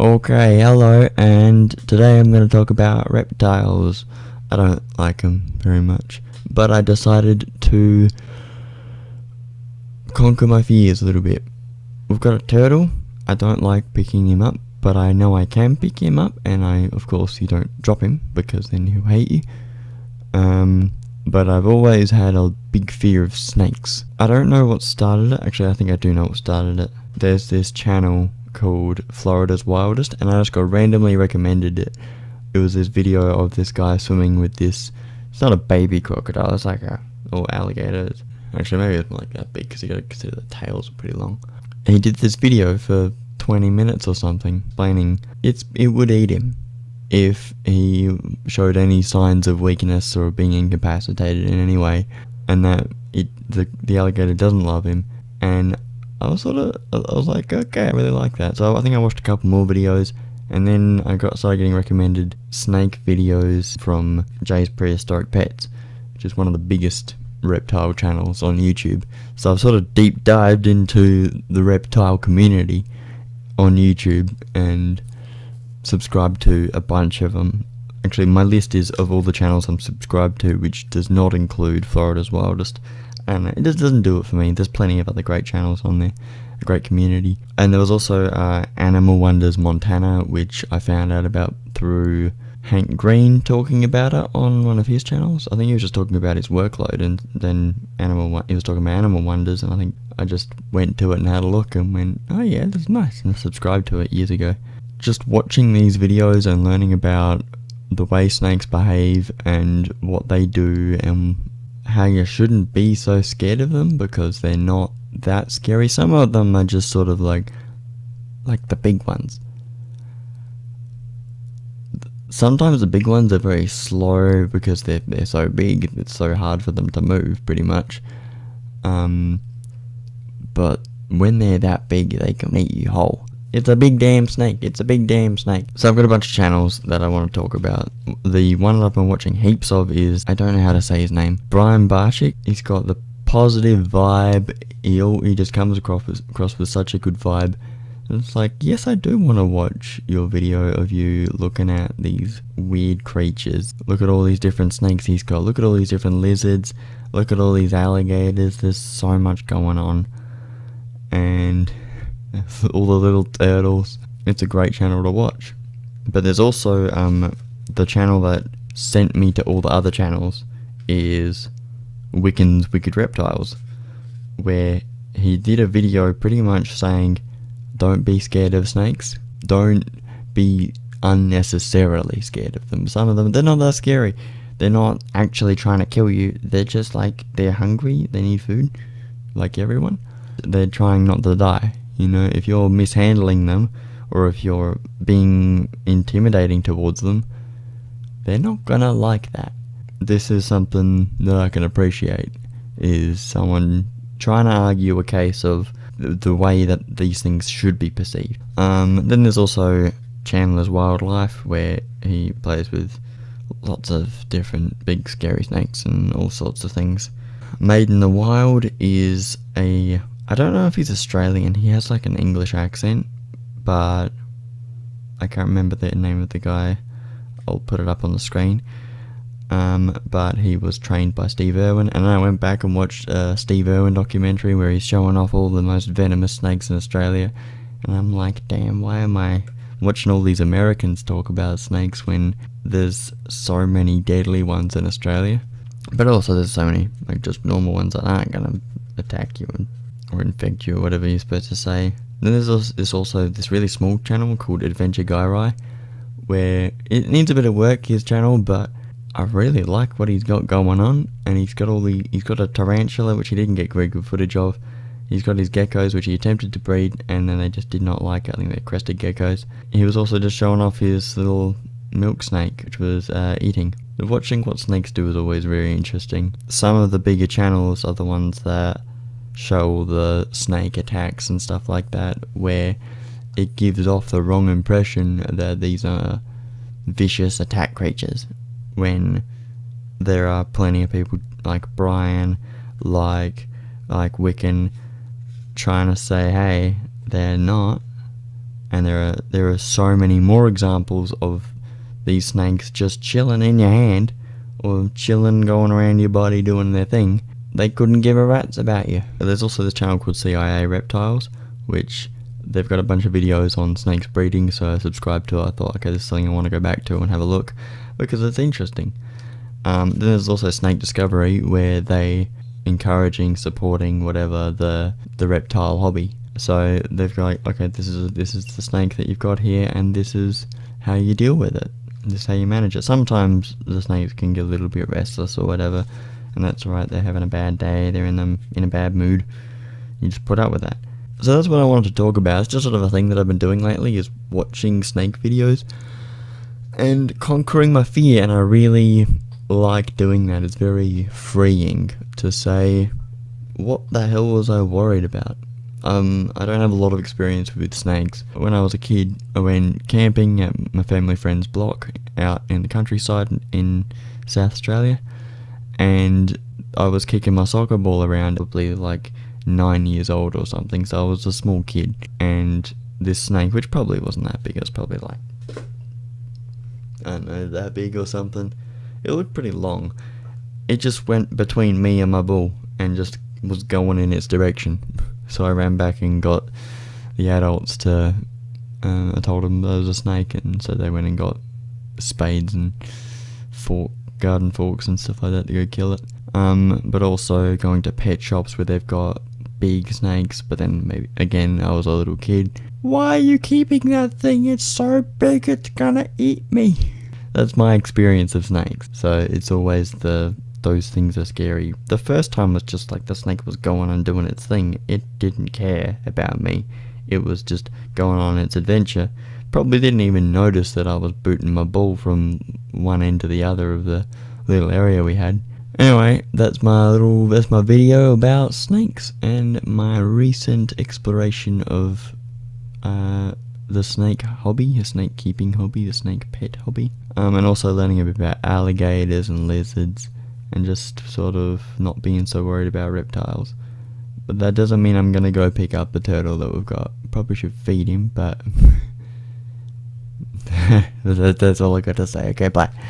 Okay, hello, and today I'm going to talk about reptiles. I don't like them very much, but I decided to conquer my fears a little bit. We've got a turtle. I don't like picking him up, but I know I can pick him up, and of course, you don't drop him, because then he'll hate you. But I've always had a big fear of snakes. I don't know what started it. Actually, I think I do know what started it. There's this channel called Florida's Wildest, and I just got randomly recommended it. It was this video of this guy swimming with this, it's not a baby crocodile, it's like a little alligator. Actually, maybe it's not like that big, because you gotta consider the tails are pretty long. And he did this video for 20 minutes or something, explaining it would eat him if he showed any signs of weakness or being incapacitated in any way, and that the alligator doesn't love him. And I was like, okay, I really like that. So I think I watched a couple more videos, and then I started getting recommended snake videos from Jay's Prehistoric Pets, which is one of the biggest reptile channels on YouTube. So I've sort of deep dived into the reptile community on YouTube and subscribed to a bunch of them. Actually, my list is of all the channels I'm subscribed to, which does not include Florida's Wildest, and it just doesn't do it for me. There's plenty of other great channels on there, a great community. And there was also Animal Wonders Montana, which I found out about through Hank Green talking about it on one of his channels. I think he was just talking about his workload, and then he was talking about Animal Wonders, and I think I just went to it and had a look and went, oh yeah, that's nice, and I subscribed to it years ago. Just watching these videos and learning about the way snakes behave and what they do and how you shouldn't be so scared of them, because they're not that scary. Some of them are just sort of like the big ones. Sometimes the big ones are very slow because they're so big, it's so hard for them to move, pretty much. But when they're that big, they can eat you whole. It's a big damn snake. It's a big damn snake. So I've got a bunch of channels that I want to talk about. The one that I've been watching heaps of is, I don't know how to say his name, Brian Barshik. He's got the positive vibe. He just comes across with such a good vibe. And it's like, yes, I do want to watch your video of you looking at these weird creatures. Look at all these different snakes he's got. Look at all these different lizards. Look at all these alligators. There's so much going on. And all the little turtles. It's a great channel to watch. But there's also the channel that sent me to all the other channels is Wiccan's Wicked Reptiles, where he did a video pretty much saying, don't be scared of snakes. Don't be unnecessarily scared of them. Some of them, they're not that scary. They're not actually trying to kill you. They're just like, they're hungry. They need food, like everyone. They're trying not to die. You know, if you're mishandling them, or if you're being intimidating towards them, they're not gonna like that. This is something that I can appreciate, is someone trying to argue a case of the way that these things should be perceived. Then there's also Chandler's Wildlife, where he plays with lots of different big scary snakes and all sorts of things. Made in the Wild is I don't know if he's Australian. He has like an English accent, but I can't remember the name of the guy. I'll put it up on the screen. But he was trained by Steve Irwin, and I went back and watched a Steve Irwin documentary where he's showing off all the most venomous snakes in Australia, and I'm like, damn, why am I watching all these Americans talk about snakes when there's so many deadly ones in Australia? But also there's so many like just normal ones that aren't gonna attack you or infect you or whatever you're supposed to say. Then there's also this really small channel called Adventure Guy Rai, where it needs a bit of work, his channel, but I really like what he's got going on. And he's got a tarantula, which he didn't get very good footage of. He's got his geckos, which he attempted to breed, and then they just did not like it. I think they're crested geckos. He was also just showing off his little milk snake, which was eating. Watching what snakes do is always very interesting. Some of the bigger channels are the ones that show the snake attacks and stuff like that, where it gives off the wrong impression that these are vicious attack creatures, when there are plenty of people like Brian, like Wiccan, trying to say, hey, they're not. And there are so many more examples of these snakes just chilling in your hand, or chilling, going around your body doing their thing. They couldn't give a rat's about you. There's also this channel called CIA Reptiles, which they've got a bunch of videos on snakes breeding, so I subscribed to it. I thought, okay, this is something I want to go back to and have a look, because it's interesting. Then there's also Snake Discovery, where they encouraging, supporting, whatever, the reptile hobby. So they've got like, okay, this is the snake that you've got here, and this is how you deal with it. This is how you manage it. Sometimes the snakes can get a little bit restless or whatever, and that's alright. They're having a bad day. They're in a bad mood. You just put up with that. So that's what I wanted to talk about. It's just sort of a thing that I've been doing lately, is watching snake videos and conquering my fear, and I really like doing that. It's very freeing to say, what the hell was I worried about? I don't have a lot of experience with snakes. When I was a kid, I went camping at my family friend's block out in the countryside in South Australia, and I was kicking my soccer ball around, probably like 9 years old or something, so I was a small kid, and this snake, which probably wasn't that big, it was probably like, I don't know, that big or something. It looked pretty long. It just went between me and my ball and just was going in its direction. So I ran back and got the adults to, I told them there was a snake, and so they went and got spades and garden forks and stuff like that to go kill it. But also going to pet shops where they've got big snakes, but then maybe, again, I was a little kid. Why are you keeping that thing? It's so big, it's gonna eat me. That's my experience of snakes. So it's always those things are scary. The first time was just like the snake was going and doing its thing. It didn't care about me. It was just going on its adventure. Probably didn't even notice that I was booting my ball from one end to the other of the little area we had. Anyway, that's my video about snakes and my recent exploration of the snake hobby, the snake keeping hobby, the snake pet hobby, and also learning a bit about alligators and lizards, and just sort of not being so worried about reptiles. But that doesn't mean I'm gonna go pick up the turtle that we've got. Probably should feed him, but that's all I got to say. Okay, bye.